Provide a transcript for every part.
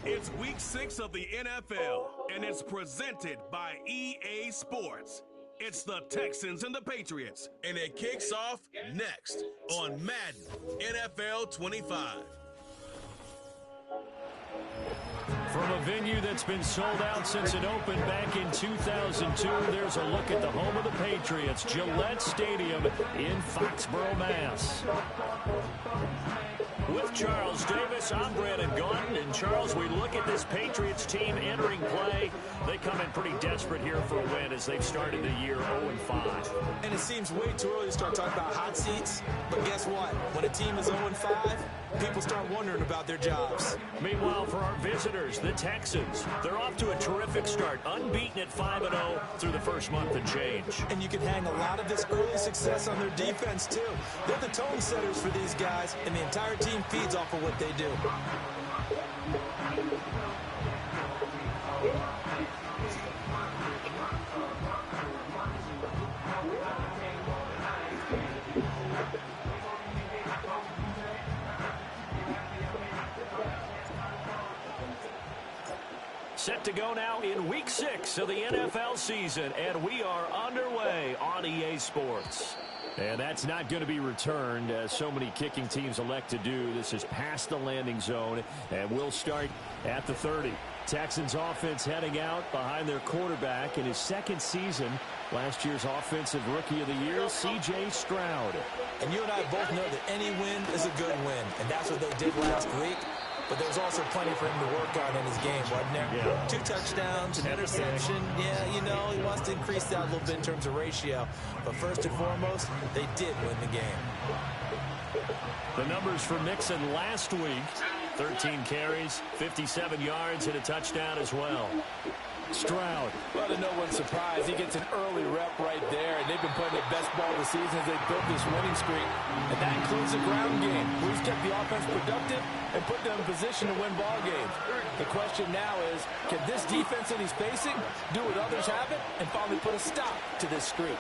It's week 6 of the NFL, and it's presented by EA Sports. It's the Texans and the Patriots, and it kicks off next on Madden NFL 25. From a venue that's been sold out since it opened back in 2002, there's a look at the home of the Patriots, Gillette Stadium in Foxborough, Mass. With Charles Davis, I'm Brandon Gaunton. And Charles, we look at this Patriots team entering play. They come in pretty desperate here for a win as they've started the year 0-5. And it seems way too early to start talking about hot seats. But guess what? When a team is 0-5, people start wondering about their jobs. Meanwhile, for our visitors, the Texans, they're off to a terrific start, unbeaten at 5-0 through the first month and change. And you can hang a lot of this early success on their defense, too. They're the tone setters for these guys, and the entire team feeds off of what they do. Set to go now in week 6 of the NFL season, and we are underway on EA Sports. And that's not going to be returned, as so many kicking teams elect to do. This is past the landing zone, and we'll start at the 30. Texans offense heading out behind their quarterback in his second season. Last year's Offensive Rookie of the Year, C.J. Stroud. And you and I both know that any win is a good win, and that's what they did last week. But there's also plenty for him to work on in his game, wasn't there? Yeah. 2 touchdowns, an interception. Yeah, you know, he wants to increase that a little bit in terms of ratio. But first and foremost, they did win the game. The numbers for Mixon last week, 13 carries, 57 yards, and a touchdown as well. Stroud. Well, to no one's surprise, he gets an early rep right there, and they've been playing the best ball of the season as they built this winning streak. And that includes the ground game, where he's kept the offense productive and put them in position to win ball games. The question now is, can this defense that he's facing do what others haven't and finally put a stop to this streak?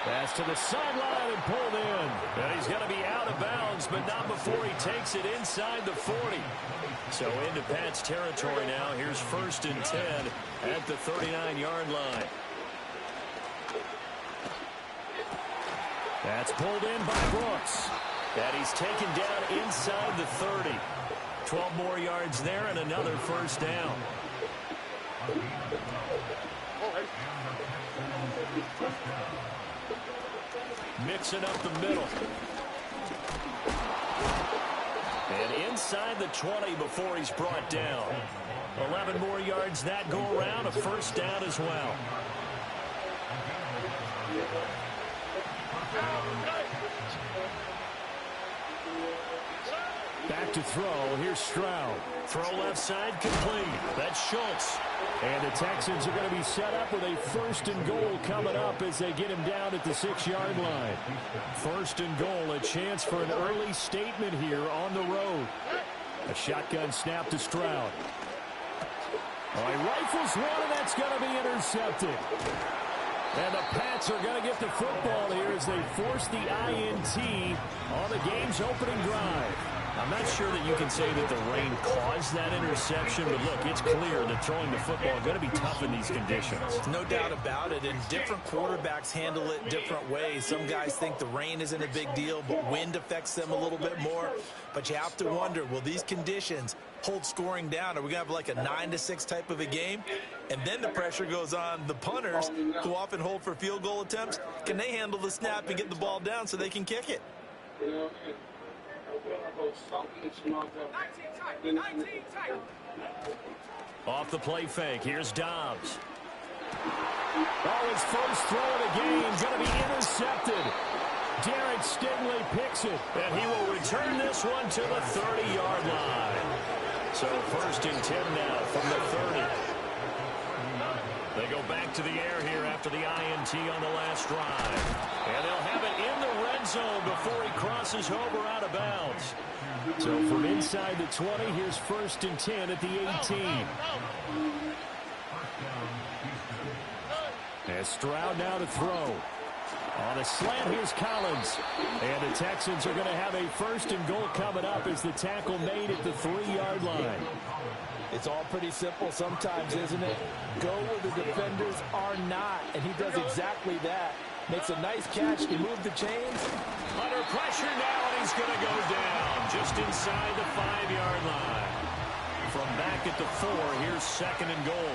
Pass to the sideline and pulled in. And he's going to be out of bounds, but not before he takes it inside the 40. So into Pat's territory now. Here's 1st and 10 at the 39-yard line. That's pulled in by Brooks. And he's taken down inside the 30. 12 more yards there and another first down. Mixing up the middle. And inside the 20 before he's brought down. 11 more yards that go around, a first down as well. Back to throw. Here's Stroud. Throw left side complete. That's Schultz. And the Texans are going to be set up with a 1st and goal coming up as they get him down at the 6-yard line. 1st and goal, a chance for an early statement here on the road. A shotgun snap to Stroud. Oh, he rifles one, and that's going to be intercepted. And the Pats are going to get the football here as they force the INT on the game's opening drive. I'm not sure that you can say that the rain caused that interception, but look, it's clear that throwing the football is going to be tough in these conditions. No doubt about it, and different quarterbacks handle it different ways. Some guys think the rain isn't a big deal, but wind affects them a little bit more. But you have to wonder, will these conditions hold scoring down? Are we going to have like a 9-6 type of a game? And then the pressure goes on the punters, who often hold for field goal attempts. Can they handle the snap and get the ball down so they can kick it? Off the play fake, here's Dobbs. Oh, his first throw of the game going to be intercepted. Derek Stingley picks it, and he will return this one to the 30-yard line. So 1st and 10 now from the 30. They go back to the air here after the INT on the last drive. And they'll have it in the red zone before he crosses over out of bounds. So from inside the 20, here's 1st and 10 at the 18. As Stroud now to throw. On a slant, here's Collins. And the Texans are going to have a first and goal coming up as the tackle made at the 3-yard line. It's all pretty simple sometimes, isn't it? Go where the defenders are not, and he does exactly that. Makes a nice catch to move the chains. Under pressure now, and he's going to go down just inside the 5-yard line. From back at the 4, here's second and goal.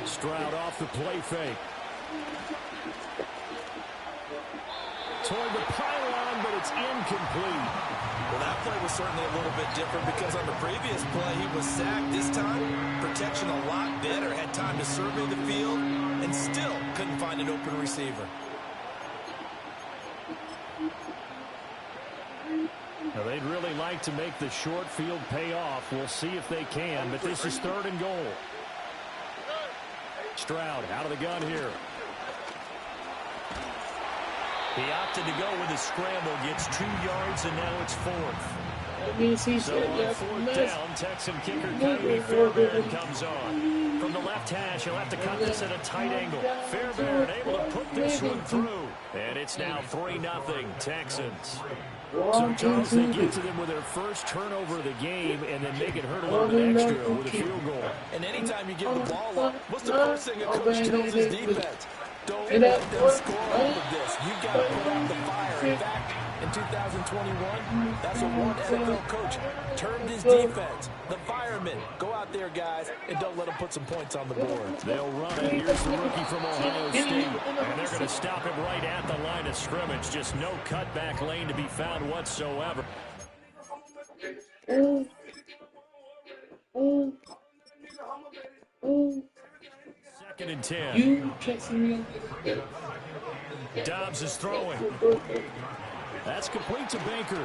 Stroud off the play fake. Toward the pylon, but it's incomplete. Well, that play was certainly a little bit different because on the previous play, he was sacked. This time, protection a lot better. Had time to survey the field and still couldn't find an open receiver. Now, they'd really like to make the short field pay off. We'll see if they can, but this is third and goal. Stroud out of the gun here. He opted to go with a scramble, gets 2 yards, and now it's fourth. So on fourth down, Texan kicker Kyrie Fairbairn comes on. From the left hash, he'll have to cut this at a tight angle. Fairbairn able to put this one through. And it's now 3-0 Texans. So, Charles, they get to them with their first turnover of the game and then make it hurt a little bit extra with a field goal. And anytime you give the ball up, what's the first thing a coach tells his defense? Don't let them score off of this. You've got to put out the fire. In fact, in 2021, that's what one NFL coach termed his defense. The firemen. Go out there, guys, and don't let them put some points on the board. They'll run it. Here's the rookie from Ohio State. And they're going to stop him right at the line of scrimmage. Just no cutback lane to be found whatsoever. Second and 10. Dobbs is throwing. That's complete to Baker.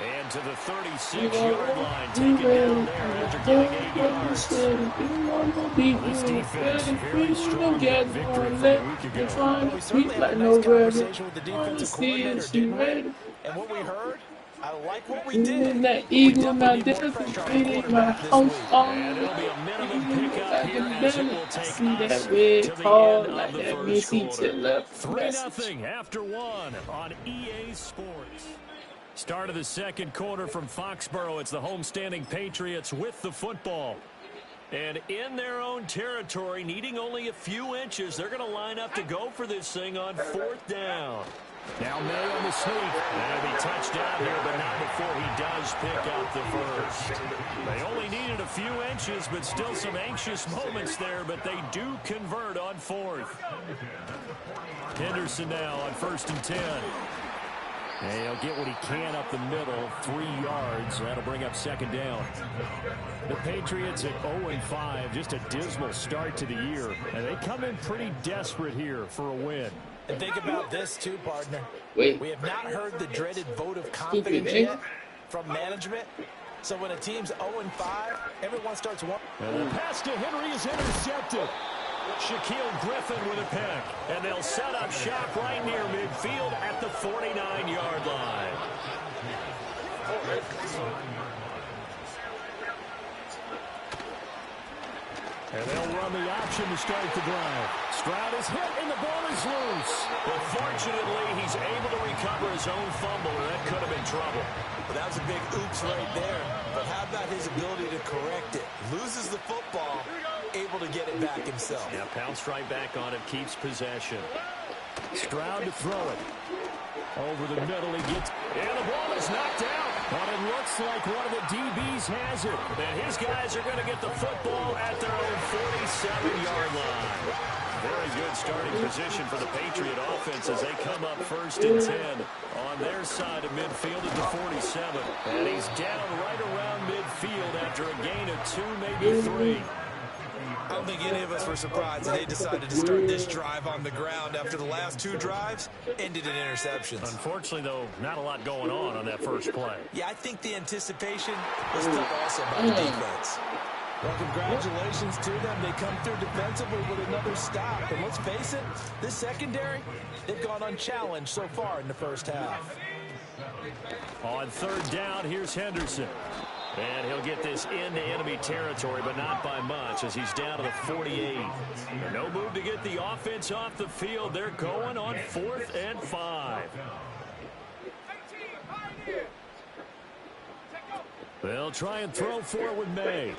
And to the 36-yard line, taken down there after getting 8 yards. This defense very strong victory from a week ago. We certainly had a nice conversation with the defensive coordinator, didn't we? And what we heard, I like what we did. That eagle now definitely my house on. And it'll be a minimum pickup here as it will take us that red to the card end like of the that first quarter. left. 3-0 after 1 on EA Sports. Start of the second quarter from Foxborough. It's the homestanding Patriots with the football. And in their own territory, needing only a few inches, they're going to line up to go for this thing on fourth down. Now May on the sneak. That'll be touchdown here, but not before he does pick up the first. They only needed a few inches, but still some anxious moments there, but they do convert on fourth. Henderson now on 1st and 10. And he'll get what he can up the middle, 3 yards. That'll bring up second down. The Patriots at 0-5, just a dismal start to the year. And they come in pretty desperate here for a win. And think about this, too, partner. Wait. We have not heard the dreaded vote of confidence yet from management. So when a team's 0-5, everyone starts one. And the pass to Henry is intercepted. Shaquille Griffin with a pick. And they'll set up shop right near midfield at the 49-yard line. And they'll run the option to start the drive. Stroud is hit and the ball is loose. But fortunately, he's able to recover his own fumble, and that could have been trouble. But that was a big oops right there. But how about his ability to correct it? Loses the football, able to get it back himself. Yeah, pounced right back on it, keeps possession. Stroud to throw it. Over the middle, he gets, and the ball is knocked out. But it looks like one of the DBs has it. And his guys are going to get the football at their own 47-yard line. Very good starting position for the Patriot offense as they come up 1st and 10 on their side of midfield at the 47. And he's down right around midfield after a gain of 2, maybe 3. I don't think any of us were surprised that they decided to start this drive on the ground after the last 2 drives ended in interceptions. Unfortunately, though, not a lot going on that first play. Yeah, I think the anticipation was tough also by the defense. Well, congratulations to them. They come through defensively with another stop. And let's face it, this secondary, they've gone unchallenged so far in the first half. On 3rd down, here's Henderson. And he'll get this into enemy territory, but not by much, as he's down to the 48. No move to get the offense off the field. They're going on 4th and 5. They'll try and throw for it with May.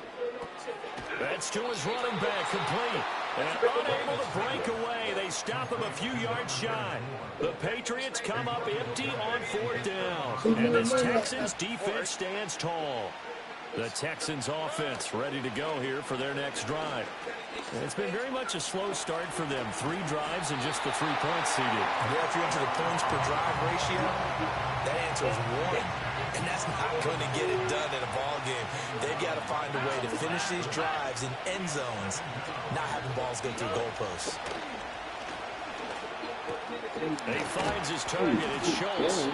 That's to his running back, complete. And unable to break away. They stop him a few yards shy. The Patriots come up empty on 4th down. And this Texans defense stands tall. The Texans offense ready to go here for their next drive. It's been very much a slow start for them. 3 drives and just the 3 points seeded. Well, if you're into the points per drive ratio, that answer is 1. And that's not going to get it done in a ball game. They've got to find a way to finish these drives in end zones, not having balls go through goalposts. He finds his target. It's Schultz.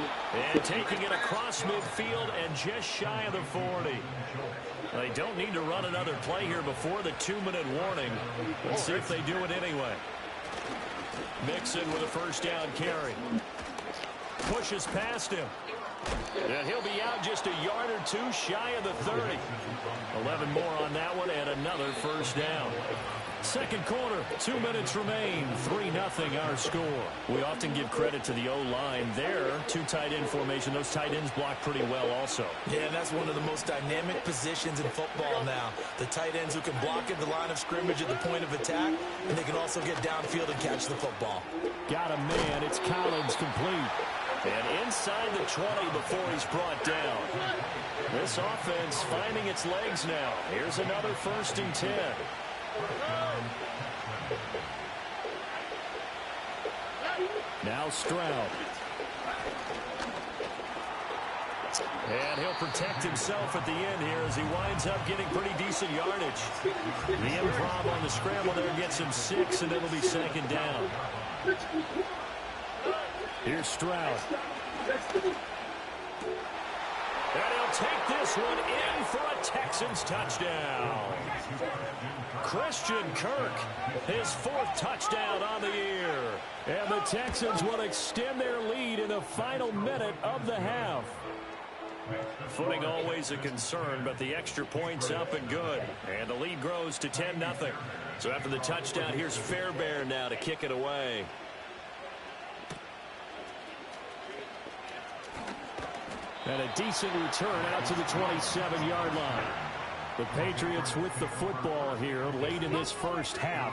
And taking it across midfield and just shy of the 40. They don't need to run another play here before the 2-minute warning. Let's see if they do it anyway. Mixon with a first down carry. Pushes past him. And he'll be out just a yard or 2 shy of the 30. 11 more on that one and another first down. Second quarter, 2 minutes remain. 3-0 our score. We often give credit to the O-line there. 2 tight end formation. Those tight ends block pretty well also. Yeah, and that's one of the most dynamic positions in football now. The tight ends who can block at the line of scrimmage at the point of attack, and they can also get downfield and catch the football. Got a man. It's Collins, complete. And inside the 20 before he's brought down. This offense finding its legs now. Here's another 1st and 10. Now Stroud. And he'll protect himself at the end here as he winds up getting pretty decent yardage. The improv on the scramble there gets him 6, and it'll be 2nd down. Here's Stroud. And he'll take this one in for a Texans touchdown. Christian Kirk, his 4th touchdown on the year. And the Texans will extend their lead in the final minute of the half. Footing always a concern, but the extra point's up and good. And the lead grows to 10-0. So after the touchdown, here's Fairbairn now to kick it away. And a decent return out to the 27-yard line. The Patriots with the football here late in this first half.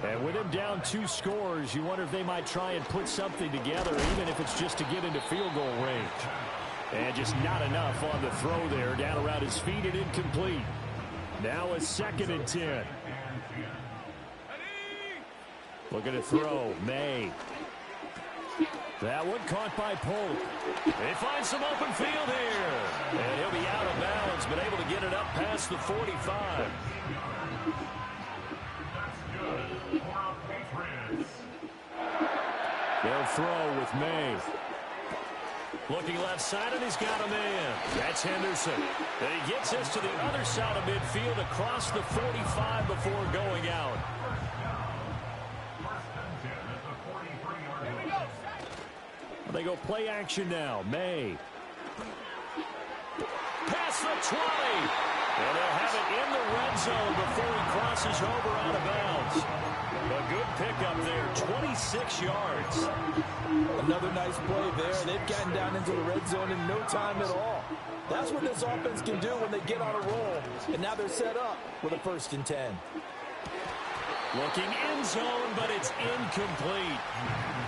And with him down 2 scores, you wonder if they might try and put something together, even if it's just to get into field goal range. And just not enough on the throw there. Down around his feet and incomplete. Now a 2nd and 10. Looking to throw. May. That one caught by Polk. They find some open field here. And he'll be out of bounds, but able to get it up past the 45. They'll throw with May. Looking left side, and he's got a man. That's Henderson. And he gets this to the other side of midfield across the 45 before going out. They go play action now. May. Past the 20. And they'll have it in the red zone before he crosses over out of bounds. A good pickup there, 26 yards. Another nice play there. They've gotten down into the red zone in no time at all. That's what this offense can do when they get on a roll. And now they're set up with a 1st and 10. Looking end zone, but it's incomplete.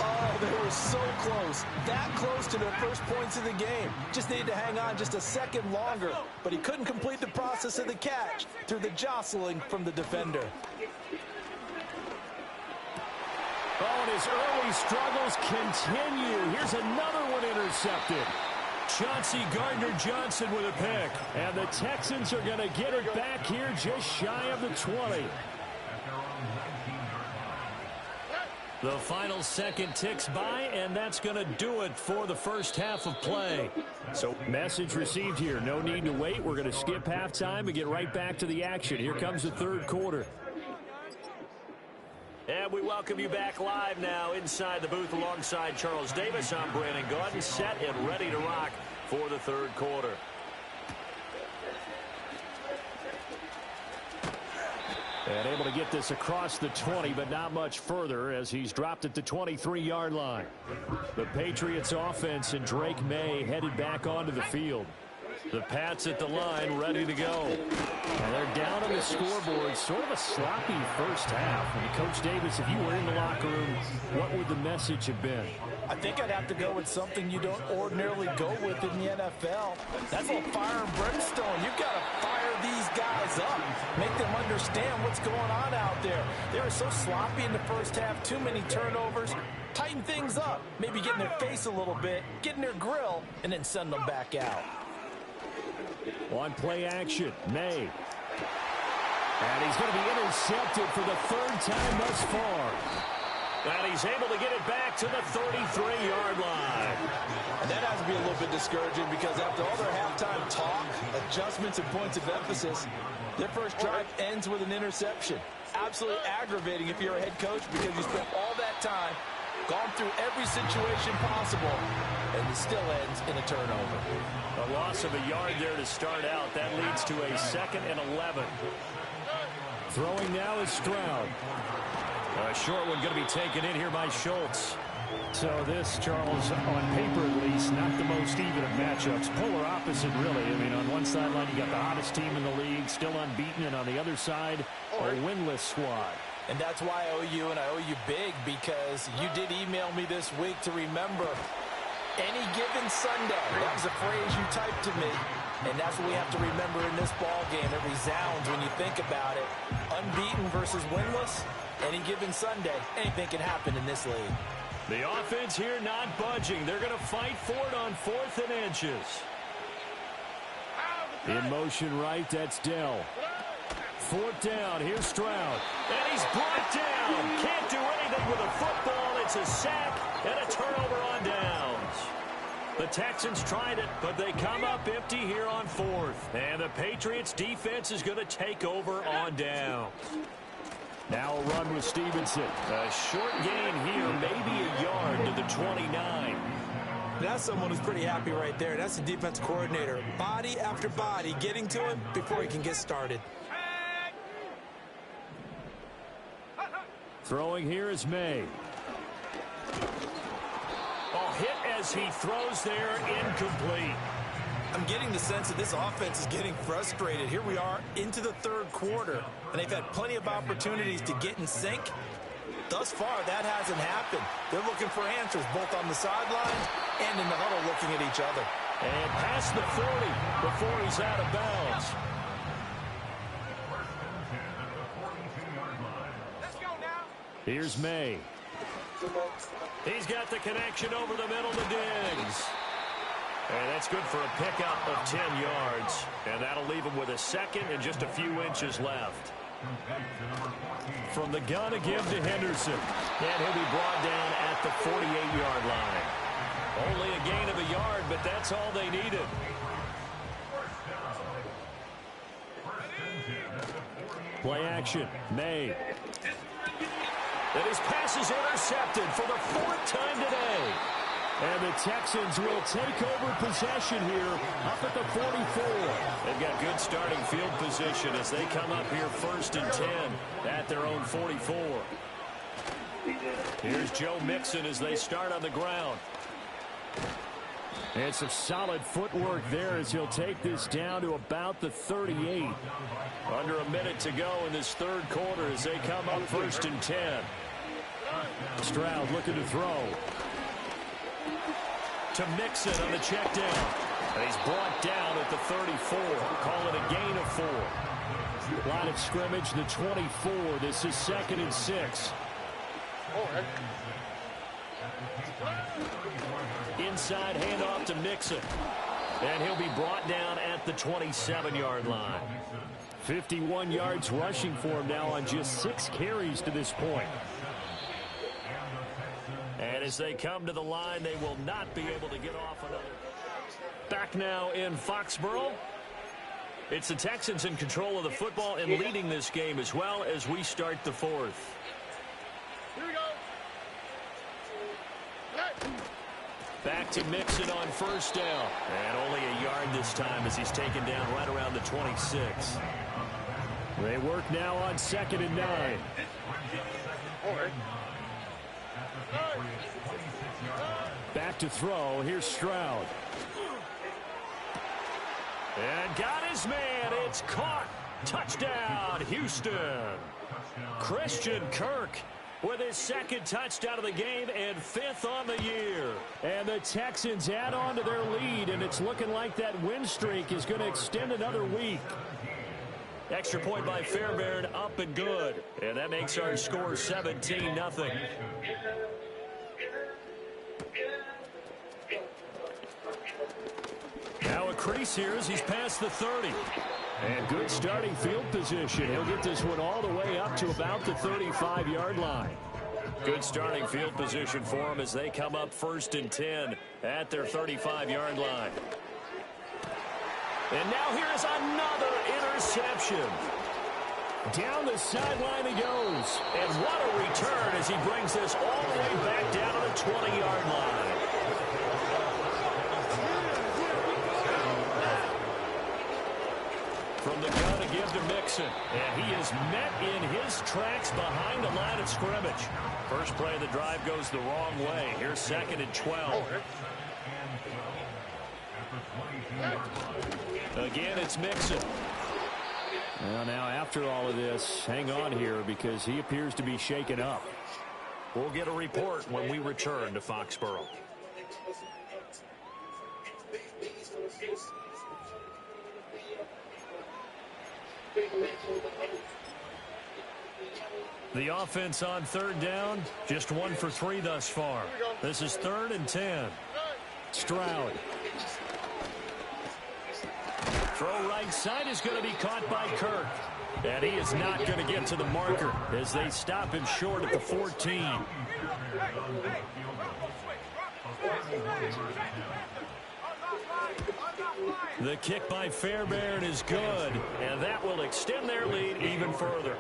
Oh, they were so close. That close to their first points of the game. Just needed to hang on just a second longer. But he couldn't complete the process of the catch through the jostling from the defender. Oh, and his early struggles continue. Here's another one intercepted. Chauncey Gardner-Johnson with a pick. And the Texans are going to get it back here just shy of the 20. The final second ticks by, and that's going to do it for the first half of play. So, message received here. No need to wait. We're going to skip halftime and get right back to the action. Here comes the 3rd quarter. And we welcome you back live now inside the booth alongside Charles Davis. I'm Brandon Gordon, set and ready to rock for the 3rd quarter. And able to get this across the 20, but not much further as he's dropped at the 23-yard line. The Patriots offense and Drake May headed back onto the field. The Pats at the line, ready to go. And they're down on the scoreboard. Sort of a sloppy first half. And Coach Davis, if you were in the locker room, what would the message have been? I think I'd have to go with something you don't ordinarily go with in the NFL. That's a little fire and brimstone. You've got to fire these guys up. Make them understand what's going on out there. They were so sloppy in the first half. Too many turnovers. Tighten things up. Maybe get in their face a little bit. Get in their grill. And then send them back out. On play action, May. And he's going to be intercepted for the third time thus far. And he's able to get it back to the 33-yard line. And that has to be a little bit discouraging because after all their halftime talk, adjustments and points of emphasis, their first drive ends with an interception. Absolutely aggravating if you're a head coach because you spent all that time, gone through every situation possible, and it still ends in a turnover. A loss of a yard there to start out. That leads to a 2nd and 11. Throwing now is Stroud. A short one going to be taken in here by Schultz. So this, Charles, on paper at least, not the most even of matchups. Polar opposite, really. I mean, on one sideline, you got the hottest team in the league, still unbeaten, and on the other side, a winless squad. And that's why I owe you, and I owe you big, because you did email me this week to remember any given Sunday. That was a phrase you typed to me, and that's what we have to remember in this ball game. It resounds when you think about it. Unbeaten versus winless, any given Sunday, anything can happen in this league. The offense here not budging. They're going to fight for it on 4th and inches. In motion right, that's Dell. 4th down, here's Stroud. And he's brought down. Can't do anything with a football. It's a sack and a turnover on downs. The Texans tried it, but they come up empty here on 4th. And the Patriots defense is going to take over on downs. Now a run with Stevenson. A short gain here, maybe a yard to the 29. That's someone who's pretty happy right there. That's the defense coordinator. Body after body getting to him before he can get started. Throwing here is May. A hit as he throws there, incomplete. I'm getting the sense that this offense is getting frustrated. Here we are into the 3rd quarter, and they've had plenty of opportunities to get in sync. Thus far, that hasn't happened. They're looking for answers, both on the sideline and in the huddle looking at each other. And past the 40 before he's out of bounds. Here's May. He's got the connection over the middle to Diggs. And that's good for a pickup of 10 yards. And that'll leave him with a 2nd and just a few inches left. From the gun again to Henderson. And he'll be brought down at the 48-yard line. Only a gain of a yard, but that's all they needed. Play action. May. And his pass is intercepted for the 4th time today. And the Texans will take over possession here up at the 44. They've got good starting field position as they come up here 1st and 10 at their own 44. Here's Joe Mixon as they start on the ground. And some solid footwork there as he'll take this down to about the 38. Under a minute to go in this 3rd quarter as they come up 1st and 10. Stroud looking to throw. To Mixon on the check down. And he's brought down at the 34. Call it a gain of 4. Line of scrimmage, the 24. This is 2nd and 6. Inside handoff to Mixon. And he'll be brought down at the 27-yard line. 51 yards rushing for him now on just 6 carries to this point. And as they come to the line, they will not be able to get off another. Back now in Foxborough. It's the Texans in control of the football and leading this game as well as we start the 4th. Here we go. Back to Mixon on 1st down. And only a yard this time as he's taken down right around the 26. They work now on 2nd and 9. Back to throw. Here's Stroud. And got his man. It's caught. Touchdown, Houston. Christian Kirk with his 2nd touchdown of the game and 5th on the year. And the Texans add on to their lead, and it's looking like that win streak is going to extend another week. Extra point by Fairbairn, up and good. And that makes our score 17-0. Now a crease here as he's past the 30. And good starting field position. He'll get this one all the way up to about the 35-yard line. Good starting field position for him as they come up 1st and 10 at their 35-yard line. And now here is another interception. Down the sideline he goes. And what a return as he brings this all the way back down to the 20-yard line. From the gun to give to Mixon. And he is met in his tracks behind the line of scrimmage. First play of the drive goes the wrong way. Here's 2nd and 12. Again, it's Mixon. Well, now after all of this, hang on here because he appears to be shaken up. We'll get a report when we return to Foxborough. The offense on 3rd down, just 1 for 3 thus far. This is 3rd and 10. Stroud. Throw right side is going to be caught by Kirk. And he is not going to get to the marker as they stop him short at the 14. The kick by Fairbairn is good, and that will extend their lead even further.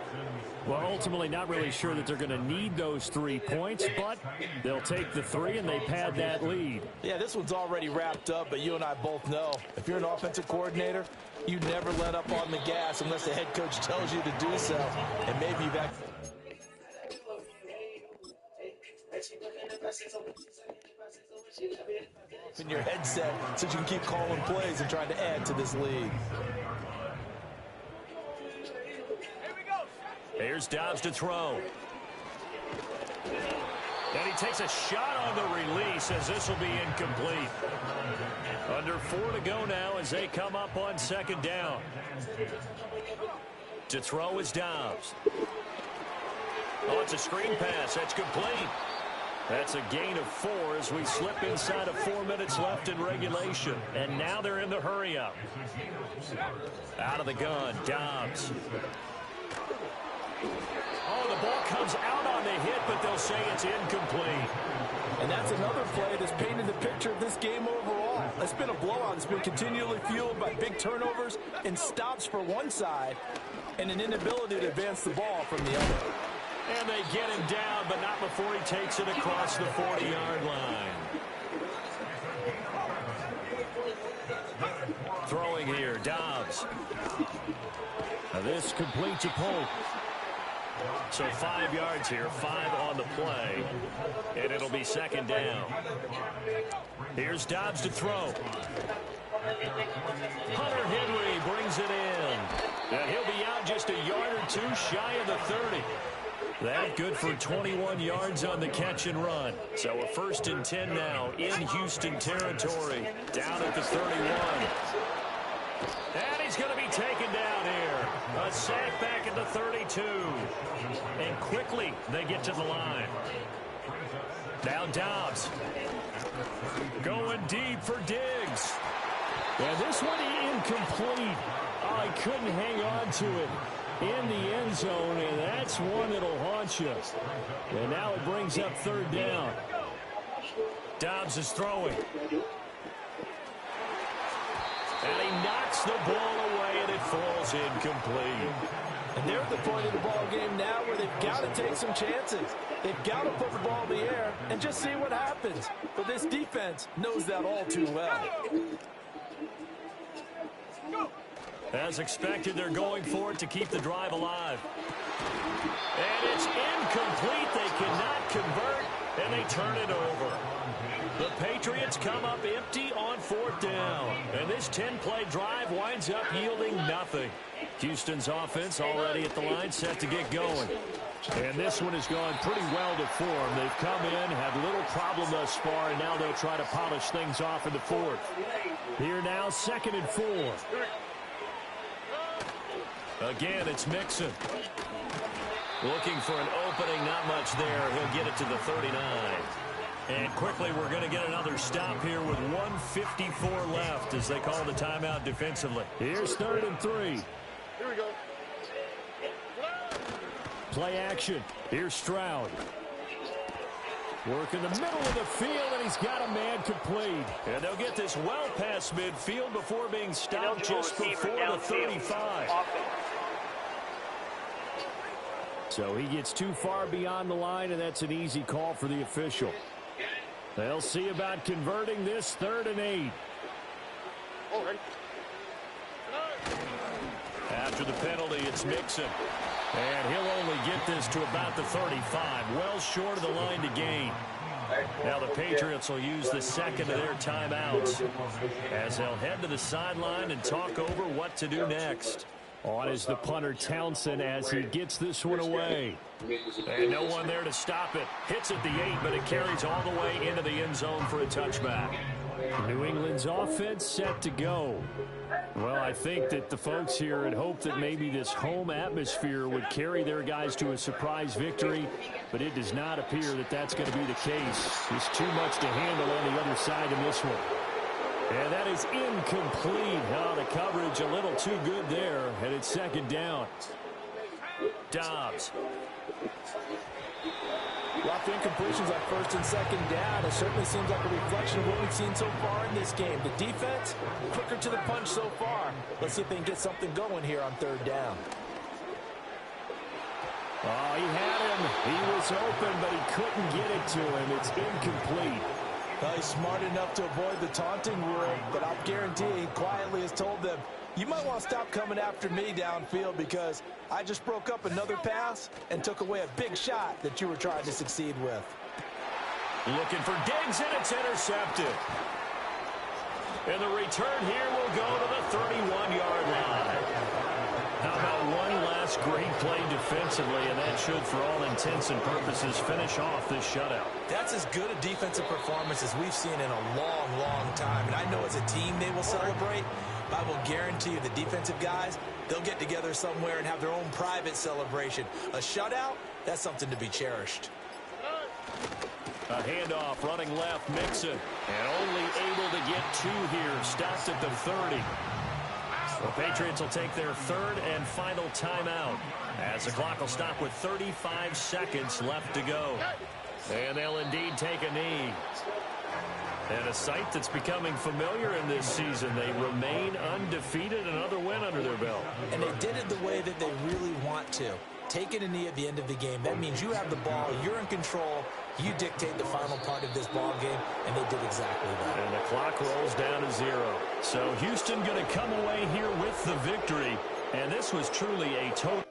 Well, ultimately not really sure that they're going to need those 3 points, but they'll take the 3 and they pad that lead. Yeah, this one's already wrapped up, but you and I both know if you're an offensive coordinator, you never let up on the gas unless the head coach tells you to do so. And maybe you've in your headset so you can keep calling plays and trying to add to this lead. Here's Dobbs to throw. And he takes a shot on the release as this will be incomplete. Under 4 to go now as they come up on 2nd down. To throw is Dobbs. Oh, it's a screen pass. That's complete. That's a gain of 4 as we slip inside of 4 minutes left in regulation. And now they're in the hurry-up. Out of the gun, Dobbs. Oh, the ball comes out on the hit, but they'll say it's incomplete. And that's another play that's painted the picture of this game overall. It's been a blowout. It's been continually fueled by big turnovers and stops for one side and an inability to advance the ball from the other. And they get him down, but not before he takes it across the 40-yard line. Throwing here, Dobbs. Now this completes a Polk. So 5 yards here, 5 on the play, and it'll be 2nd down. Here's Dobbs to throw. Hunter Henry brings it in. And he'll be out just a yard or 2 shy of the 30. That good for 21 yards on the catch and run. So a 1st and 10 now in Houston territory, down at the 31. And he's going to be taken down here. A sack back at the 32. And quickly they get to the line. Now Dobbs. Going deep for Diggs. And this one incomplete. Oh, he couldn't hang on to it in the end zone, and that's one that'll haunt you. And now it brings up 3rd down. Dobbs is throwing. And he knocks the ball away, and it falls incomplete. And they're at the point of the ball game now where they've got to take some chances. They've got to put the ball in the air and just see what happens. But this defense knows that all too well. As expected, they're going for it to keep the drive alive. And it's incomplete. They cannot convert, and they turn it over. The Patriots come up empty on 4th down. And this 10-play drive winds up yielding nothing. Houston's offense already at the line, set to get going. And this one has gone pretty well to form. They've come in, had little problem thus far, and now they'll try to polish things off in the 4th. Here now, 2nd and 4. Again, it's Mixon. Looking for an opening, not much there. He'll get it to the 39. And quickly, we're going to get another stop here with 1:54 left as they call the timeout defensively. Here's 3rd and 3. Here we go. Play action. Here's Stroud. Work in the middle of the field, and he's got a man complete. And they'll get this well past midfield before being stopped just before the 35. So he gets too far beyond the line, and that's an easy call for the official. They'll see about converting this 3rd and 8. All right. After the penalty, it's Mixon. And he'll only get this to about the 35, well short of the line to gain. Now the Patriots will use the 2nd of their timeouts as they'll head to the sideline and talk over what to do next. On is the punter Townsend as he gets this one away. And no one there to stop it. Hits at the 8, but it carries all the way into the end zone for a touchback. New England's offense set to go. Well, I think that the folks here had hoped that maybe this home atmosphere would carry their guys to a surprise victory, but it does not appear that that's going to be the case. There's too much to handle on the other side in this one. And that is incomplete. Oh, the coverage a little too good there, and it's 2nd down. Dobbs. Lots of incompletions on 1st and 2nd down. It certainly seems like a reflection of what we've seen so far in this game. The defense, quicker to the punch so far. Let's see if they can get something going here on 3rd down. Oh, he had him. He was open, but he couldn't get it to him. It's incomplete. Well, he's smart enough to avoid the taunting rule, but I'll guarantee he quietly has told them, you might want to stop coming after me downfield because I just broke up another pass and took away a big shot that you were trying to succeed with. Looking for Diggs, and it's intercepted. And the return here will go to the 31-yard line. How about one last great play defensively, and that should, for all intents and purposes, finish off this shutout. That's as good a defensive performance as we've seen in a long, long time. And I know as a team they will celebrate, but I will guarantee you the defensive guys, they'll get together somewhere and have their own private celebration. A shutout, that's something to be cherished. A handoff running left, Mixon, and only able to get 2 here, stopped at the 30. The Patriots will take their 3rd and final timeout as the clock will stop with 35 seconds left to go. And they'll indeed take a knee. And a sight that's becoming familiar in this season. They remain undefeated, another win under their belt. And they did it the way that they really want to. Taking a knee at the end of the game, that means you have the ball, you're in control, you dictate the final part of this ball game, and they did exactly that. And the clock rolls down to 0. So Houston going to come away here with the victory, and this was truly a total.